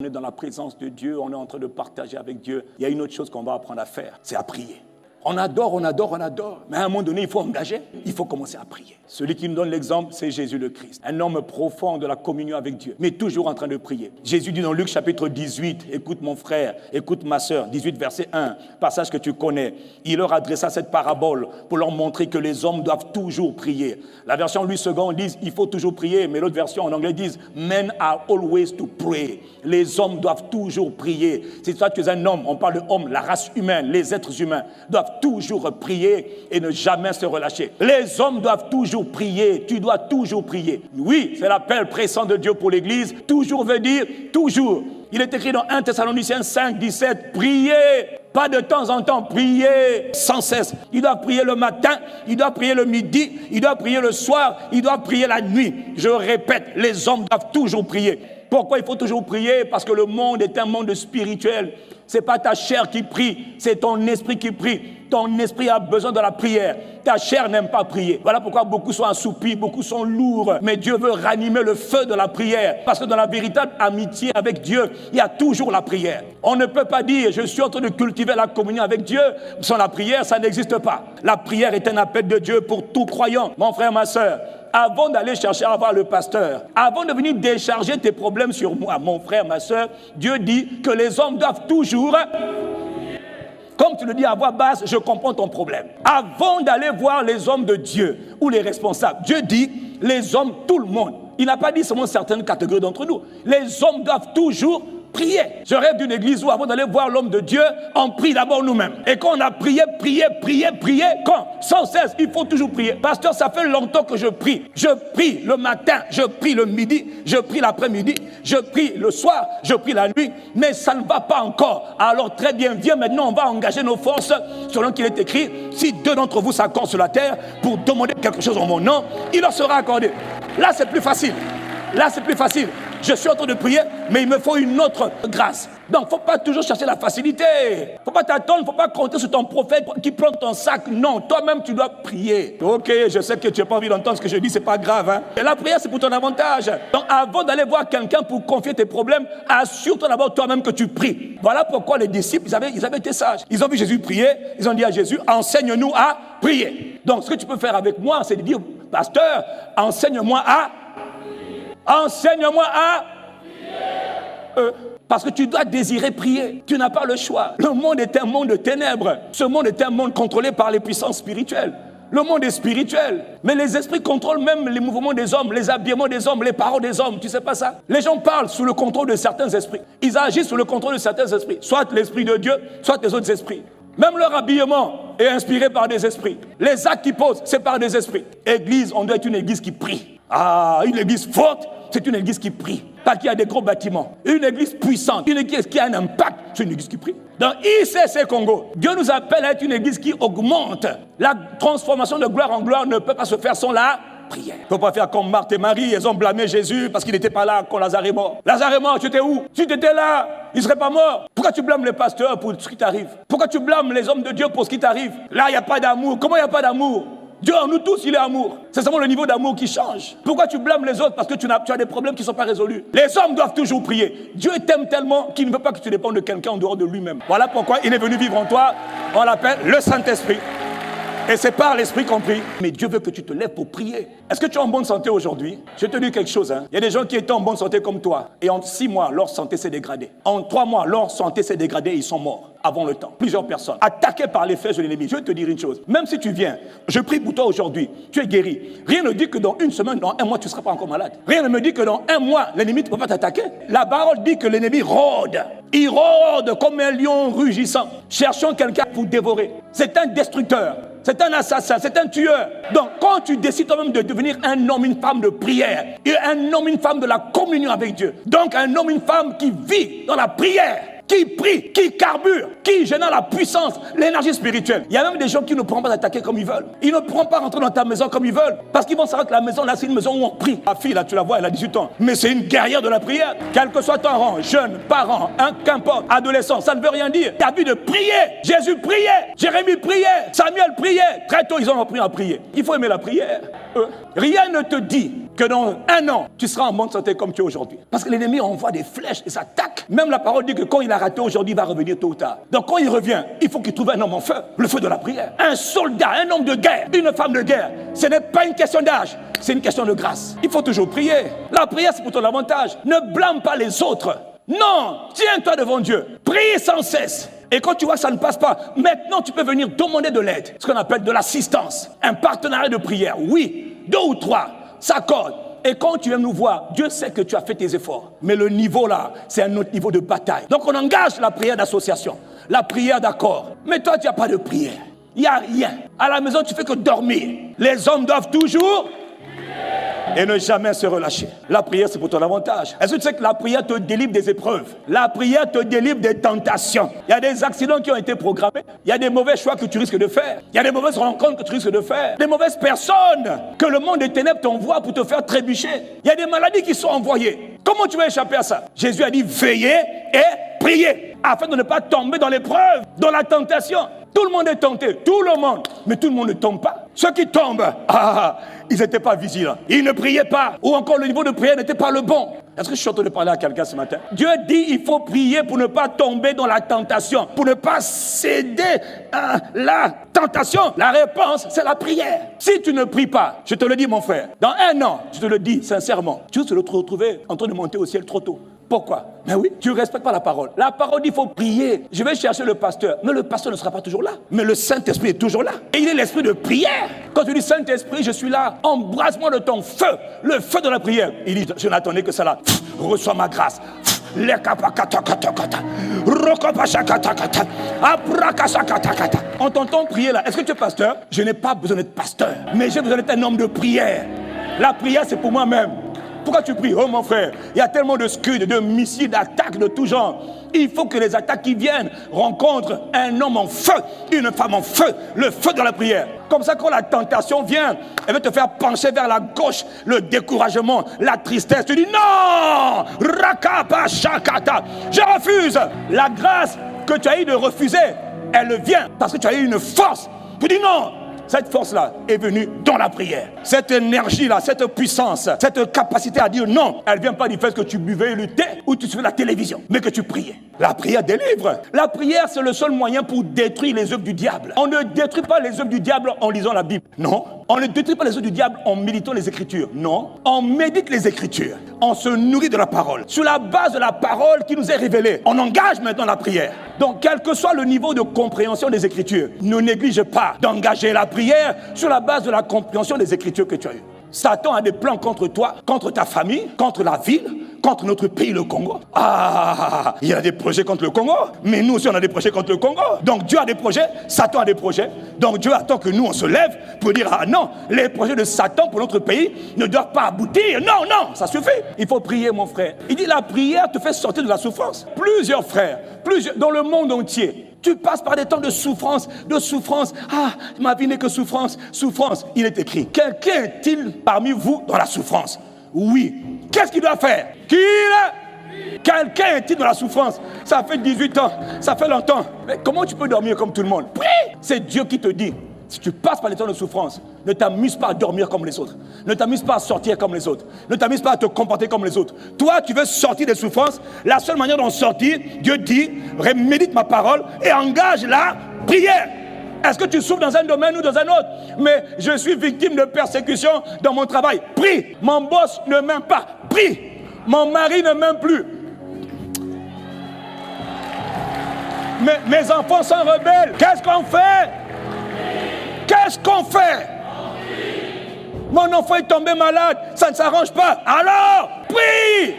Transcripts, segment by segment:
On est dans la présence de Dieu, on est en train de partager avec Dieu. Il y a une autre chose qu'on va apprendre à faire, c'est à prier. On adore, mais à un moment donné, il faut engager, il faut commencer à prier. Celui qui nous donne l'exemple, c'est Jésus le Christ. Un homme profond de la communion avec Dieu, mais toujours en train de prier. Jésus dit dans Luc chapitre 18, écoute mon frère, écoute ma sœur, 18 verset 1, passage que tu connais. Il leur adressa cette parabole pour leur montrer que les hommes doivent toujours prier. La version Louis II dit, il faut toujours prier, mais l'autre version en anglais dit, men are always to pray. Les hommes doivent toujours prier. Si toi tu es un homme, on parle de homme, la race humaine, les êtres humains doivent toujours prier et ne jamais se relâcher. Les hommes doivent toujours prier. Tu dois toujours prier. Oui, c'est l'appel pressant de Dieu pour l'Église. Toujours veut dire toujours. Il est écrit dans 1 Thessaloniciens 5, 17, priez, pas de temps en temps, priez sans cesse. Il doit prier le matin, il doit prier le midi, il doit prier le soir, il doit prier la nuit. Je répète, les hommes doivent toujours prier. Pourquoi il faut toujours prier? Parce que le monde est un monde spirituel. Ce n'est pas ta chair qui prie, c'est ton esprit qui prie. Ton esprit a besoin de la prière. Ta chair n'aime pas prier. Voilà pourquoi beaucoup sont assoupis, beaucoup sont lourds. Mais Dieu veut ranimer le feu de la prière. Parce que dans la véritable amitié avec Dieu, il y a toujours la prière. On ne peut pas dire, je suis en train de cultiver la communion avec Dieu. Sans la prière, ça n'existe pas. La prière est un appel de Dieu pour tout croyant. Mon frère, ma soeur, avant d'aller chercher à voir le pasteur, avant de venir décharger tes problèmes sur moi, mon frère, ma soeur, Dieu dit que les hommes doivent toujours... Comme tu le dis à voix basse, je comprends ton problème. Avant d'aller voir les hommes de Dieu ou les responsables, Dieu dit les hommes, tout le monde. Il n'a pas dit seulement certaines catégories d'entre nous. Les hommes doivent toujours prier. Je rêve d'une église où avant d'aller voir l'homme de Dieu, on prie d'abord nous-mêmes. Et quand on a prié, quand? Sans cesse, il faut toujours prier. Pasteur, ça fait longtemps que je prie. Je prie le matin, je prie le midi, je prie l'après-midi, je prie le soir, je prie la nuit, mais ça ne va pas encore. Alors très bien, viens maintenant, on va engager nos forces selon qu'il est écrit. Si deux d'entre vous s'accordent sur la terre pour demander quelque chose en mon nom, il leur sera accordé. Là, c'est plus facile. Je suis en train de prier, mais il me faut une autre grâce. Donc, il ne faut pas toujours chercher la facilité. Il ne faut pas t'attendre, il ne faut pas compter sur ton prophète qui prend ton sac. Non, toi-même, tu dois prier. Ok, je sais que tu n'as pas envie d'entendre ce que je dis, ce n'est pas grave. Hein? Et la prière, c'est pour ton avantage. Donc, avant d'aller voir quelqu'un pour confier tes problèmes, assure-toi d'abord toi-même que tu pries. Voilà pourquoi les disciples, ils avaient été sages. Ils ont vu Jésus prier, ils ont dit à Jésus, enseigne-nous à prier. Donc, ce que tu peux faire avec moi, c'est de dire, pasteur, enseigne-moi à parce que tu dois désirer prier. Tu n'as pas le choix. Le monde est un monde de ténèbres. Ce monde est un monde contrôlé par les puissances spirituelles. Le monde est spirituel. Mais les esprits contrôlent même les mouvements des hommes, les habillements des hommes, les paroles des hommes. Tu sais pas ça? Les gens parlent sous le contrôle de certains esprits. Ils agissent sous le contrôle de certains esprits. Soit l'esprit de Dieu, soit les autres esprits. Même leur habillement est inspiré par des esprits. Les actes qu'ils posent, c'est par des esprits. Église, on doit être une église qui prie. Ah, une église forte, c'est une église qui prie. Pas qu'il y a des gros bâtiments. Une église puissante, une église qui a un impact, c'est une église qui prie. Dans ICC Congo, Dieu nous appelle à être une église qui augmente. La transformation de gloire en gloire ne peut pas se faire sans la prière. Il ne faut pas faire comme Marthe et Marie, elles ont blâmé Jésus parce qu'il n'était pas là quand Lazare est mort. Lazare est mort, tu étais où? Si tu étais là, il ne serait pas mort. Pourquoi tu blâmes les pasteurs pour ce qui t'arrive? Pourquoi tu blâmes les hommes de Dieu pour ce qui t'arrive? Là, il n'y a pas d'amour. Comment il n'y a pas d'amour? Dieu en nous tous, il est amour. C'est seulement le niveau d'amour qui change. Pourquoi tu blâmes les autres? Parce que tu as des problèmes qui ne sont pas résolus. Les hommes doivent toujours prier. Dieu t'aime tellement qu'il ne veut pas que tu dépendes de quelqu'un en dehors de lui-même. Voilà pourquoi il est venu vivre en toi. On l'appelle le Saint-Esprit. Et c'est par l'Esprit qu'on prie. Mais Dieu veut que tu te lèves pour prier. Est-ce que tu es en bonne santé aujourd'hui? Je te dis quelque chose. Il y a des gens qui étaient en bonne santé comme toi. Et en 6 mois, leur santé s'est dégradée. En 3 mois, leur santé s'est dégradée et ils sont morts avant le temps. Plusieurs personnes. Attaquées par les flèches de l'ennemi. Je vais te dire une chose. Même si tu viens, je prie pour toi aujourd'hui. Tu es guéri. Rien ne dit que dans 1 semaine, dans 1 mois, tu ne seras pas encore malade. Rien ne me dit que dans 1 mois, l'ennemi ne peut pas t'attaquer. La parole dit que l'ennemi rôde. Il rôde comme un lion rugissant, cherchant quelqu'un pour dévorer. C'est un destructeur. C'est un assassin, c'est un tueur. Donc, quand tu décides toi-même de devenir un homme, une femme de prière, et un homme, une femme de la communion avec Dieu, donc un homme, une femme qui vit dans la prière, qui prie, qui carbure, qui génère la puissance, l'énergie spirituelle. Il y a même des gens qui ne pourront pas t'attaquer comme ils veulent. Ils ne pourront pas rentrer dans ta maison comme ils veulent. Parce qu'ils vont savoir que la maison, là, c'est une maison où on prie. Ma fille, là, tu la vois, elle a 18 ans. Mais c'est une guerrière de la prière. Quel que soit ton rang, jeune, parent, qu'importe, adolescent, ça ne veut rien dire. Tu as vu de prier. Jésus priait. Jérémie priait. Samuel priait. Très tôt, ils ont appris à prier. Il faut aimer la prière. Rien ne te dit que dans 1 an, tu seras en bonne santé comme tu es aujourd'hui. Parce que l'ennemi envoie des flèches, des attaques. Même la parole dit que quand il a raté aujourd'hui, il va revenir tôt ou tard. Donc quand il revient, il faut qu'il trouve un homme en feu, le feu de la prière. Un soldat, un homme de guerre, une femme de guerre. Ce n'est pas une question d'âge, c'est une question de grâce. Il faut toujours prier. La prière, c'est pour ton avantage. Ne blâme pas les autres. Non, tiens-toi devant Dieu. Prie sans cesse. Et quand tu vois que ça ne passe pas, maintenant tu peux venir demander de l'aide. Ce qu'on appelle de l'assistance. Un partenariat de prière. Oui, 2 ou 3 s'accordent. Et quand tu viens nous voir, Dieu sait que tu as fait tes efforts. Mais le niveau là, c'est un autre niveau de bataille. Donc on engage la prière d'association, la prière d'accord. Mais toi, tu n'as pas de prière. Il n'y a rien. À la maison, tu fais que dormir. Les hommes doivent toujours et ne jamais se relâcher. La prière, c'est pour ton avantage. Est-ce que tu sais que la prière te délivre des épreuves? La prière te délivre des tentations. Il y a des accidents qui ont été programmés. Il y a des mauvais choix que tu risques de faire. Il y a des mauvaises rencontres que tu risques de faire. Des mauvaises personnes que le monde des ténèbres t'envoie pour te faire trébucher. Il y a des maladies qui sont envoyées. Comment tu vas échapper à ça? Jésus a dit veillez et priez afin de ne pas tomber dans l'épreuve, dans la tentation. Tout le monde est tenté, tout le monde. Mais tout le monde ne tombe pas. Ceux qui tombent, ils n'étaient pas vigilants. Ils ne priaient pas. Ou encore le niveau de prière n'était pas le bon. Est-ce que je suis en train de parler à quelqu'un ce matin? Dieu dit il faut prier pour ne pas tomber dans la tentation. Pour ne pas céder à la tentation. La réponse, c'est la prière. Si tu ne pries pas, je te le dis mon frère, dans 1 an, je te le dis sincèrement, tu vas te retrouver en train de monter au ciel trop tôt. Pourquoi? Mais oui, tu ne respectes pas la parole. La parole dit il faut prier. Je vais chercher le pasteur. Mais le pasteur ne sera pas toujours là. Mais le Saint-Esprit est toujours là. Et il est l'esprit de prière. Quand tu dis Saint-Esprit, je suis là. Embrasse-moi de ton feu. Le feu de la prière. Il dit, je n'attendais que ça là. Reçois ma grâce. On t'entend prier là. Est-ce que tu es pasteur? Je n'ai pas besoin d'être pasteur. Mais j'ai besoin d'être un homme de prière. La prière, c'est pour moi-même. Pourquoi tu pries? Oh mon frère, il y a tellement de scuds, de missiles, d'attaques de tout genre. Il faut que les attaques qui viennent rencontrent un homme en feu, une femme en feu, le feu de la prière. Comme ça, quand la tentation vient, elle va te faire pencher vers la gauche, le découragement, la tristesse. Tu dis non, rakapa shakata, je refuse. La grâce que tu as eu de refuser, elle vient parce que tu as eu une force. Tu dis non. Cette force-là est venue dans la prière. Cette énergie-là, cette puissance, cette capacité à dire non, elle ne vient pas du fait que tu buvais le thé ou tu suivais la télévision, mais que tu priais. La prière délivre. La prière, c'est le seul moyen pour détruire les œuvres du diable. On ne détruit pas les œuvres du diable en lisant la Bible. Non. On ne détruit pas les œuvres du diable en méditant les Écritures. Non. On médite les Écritures. On se nourrit de la parole. Sur la base de la parole qui nous est révélée, on engage maintenant la prière. Donc, quel que soit le niveau de compréhension des Écritures, ne néglige pas d'engager la prière sur la base de la compréhension des Écritures que tu as eues. Satan a des plans contre toi, contre ta famille, contre la ville, contre notre pays, le Congo. Il y a des projets contre le Congo, mais nous aussi on a des projets contre le Congo. Donc Dieu a des projets, Satan a des projets. Donc Dieu attend que nous on se lève pour dire non, les projets de Satan pour notre pays ne doivent pas aboutir. Non, non, ça suffit. Il faut prier mon frère. Il dit la prière te fait sortir de la souffrance. Plusieurs frères, dans le monde entier. Tu passes par des temps de souffrance, ma vie n'est que souffrance, souffrance. Il est écrit, quelqu'un est-il parmi vous dans la souffrance? Oui. Qu'est-ce qu'il doit faire? Quelqu'un est-il dans la souffrance? Ça fait 18 ans, ça fait longtemps. Mais comment tu peux dormir comme tout le monde? Prie! C'est Dieu qui te dit, si tu passes par des temps de souffrance, ne t'amuse pas à dormir comme les autres. Ne t'amuse pas à sortir comme les autres. Ne t'amuse pas à te comporter comme les autres. Toi, tu veux sortir des souffrances. La seule manière d'en sortir, Dieu dit, médite ma parole et engage la prière. Est-ce que tu souffres dans un domaine ou dans un autre? Mais je suis victime de persécution dans mon travail. Prie. Mon boss ne m'aime pas. Prie. Mon mari ne m'aime plus. Mes enfants sont rebelles. Qu'est-ce qu'on fait? Qu'est-ce qu'on fait? Mon enfant est tombé malade, ça ne s'arrange pas. Alors, prie!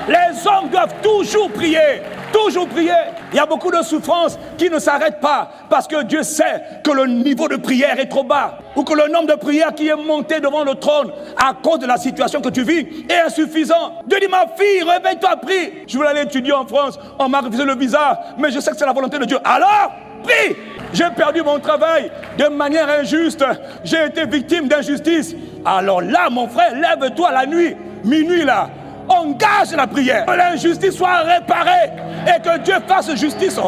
Les hommes doivent toujours prier. Toujours prier. Il y a beaucoup de souffrances qui ne s'arrêtent pas parce que Dieu sait que le niveau de prière est trop bas ou que le nombre de prières qui est monté devant le trône à cause de la situation que tu vis est insuffisant. Dieu dit, ma fille, réveille-toi, prie. Je voulais aller étudier en France, on m'a refusé le visa, mais je sais que c'est la volonté de Dieu. Alors, prie. J'ai perdu mon travail de manière injuste. J'ai été victime d'injustice. Alors là, mon frère, lève-toi la nuit, minuit là. Engage la prière. Que l'injustice soit réparée et que Dieu fasse justice.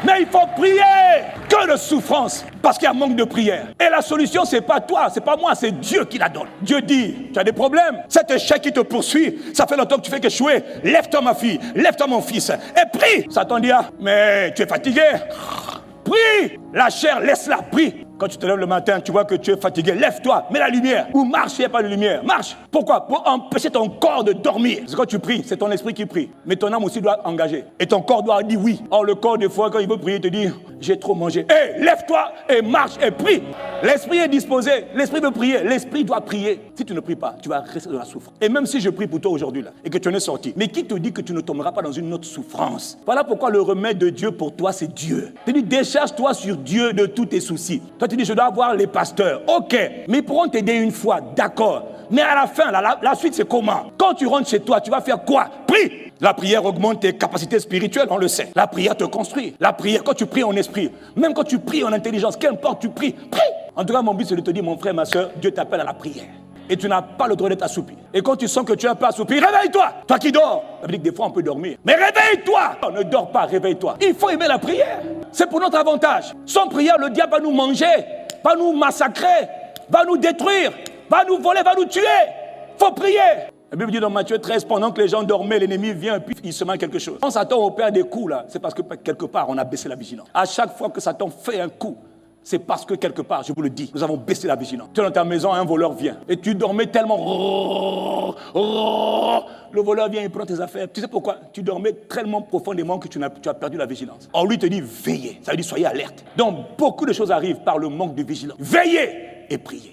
Mais il faut prier. Que que de souffrance parce qu'il y a manque de prière. Et la solution, c'est pas toi, c'est pas moi, c'est Dieu qui la donne. Dieu dit, tu as des problèmes, cet échec qui te poursuit, ça fait longtemps que tu fais qu'échouer. Lève-toi ma fille, lève-toi mon fils et prie. Satan dit, mais tu es fatigué. Prie. La chair, laisse-la, prie. Quand tu te lèves le matin, tu vois que tu es fatigué, lève-toi, mets la lumière. Ou marche, il n'y a pas de lumière. Marche. Pourquoi? Pour empêcher ton corps de dormir. Parce que quand tu pries, c'est ton esprit qui prie. Mais ton âme aussi doit engager. Et ton corps doit dire oui. Or, le corps, des fois, quand il veut prier, il te dit, j'ai trop mangé. Hé, lève-toi et marche et prie. L'esprit est disposé. L'esprit veut prier. L'esprit doit prier. Si tu ne pries pas, tu vas rester dans la souffrance. Et même si je prie pour toi aujourd'hui, là, et que tu en es sorti, mais qui te dit que tu ne tomberas pas dans une autre souffrance? Voilà pourquoi le remède de Dieu pour toi, c'est Dieu. Tu dis, décharge-toi sur Dieu de tous tes soucis. Toi, tu dis, je dois avoir les pasteurs. Ok, mais ils pourront t'aider une fois, d'accord. Mais à la fin, la suite, c'est comment? Quand tu rentres chez toi, tu vas faire quoi? Prie. La prière augmente tes capacités spirituelles, on le sait. La prière te construit. La prière, quand tu pries en esprit, même quand tu pries en intelligence, qu'importe, tu pries, prie. En tout cas, mon but, c'est de te dire, mon frère, ma soeur, Dieu t'appelle à la prière. Et tu n'as pas le droit d'être assoupi. Et quand tu sens que tu es un peu assoupi, réveille-toi. Toi qui dors. Ça veut dire que des fois, on peut dormir. Mais réveille-toi. Ne dors pas, réveille-toi. Il faut aimer la prière. C'est pour notre avantage. Sans prière, le diable va nous manger, va nous massacrer, va nous détruire, va nous voler, va nous tuer. Il faut prier. La Bible dit dans Matthieu 13, pendant que les gens dormaient, l'ennemi vient et puis il se met quelque chose. Quand Satan opère des coups, là, c'est parce que quelque part, on a baissé la vigilance. À chaque fois que Satan fait un coup, c'est parce que quelque part, je vous le dis, nous avons baissé la vigilance. Tu es dans ta maison, un voleur vient. Et tu dormais tellement... Le voleur vient, il prend tes affaires. Tu sais pourquoi? Tu dormais tellement profondément que tu as perdu la vigilance. Or, lui te dit, veillez. Ça veut dire, soyez alerte. Donc, beaucoup de choses arrivent par le manque de vigilance. Veillez et priez.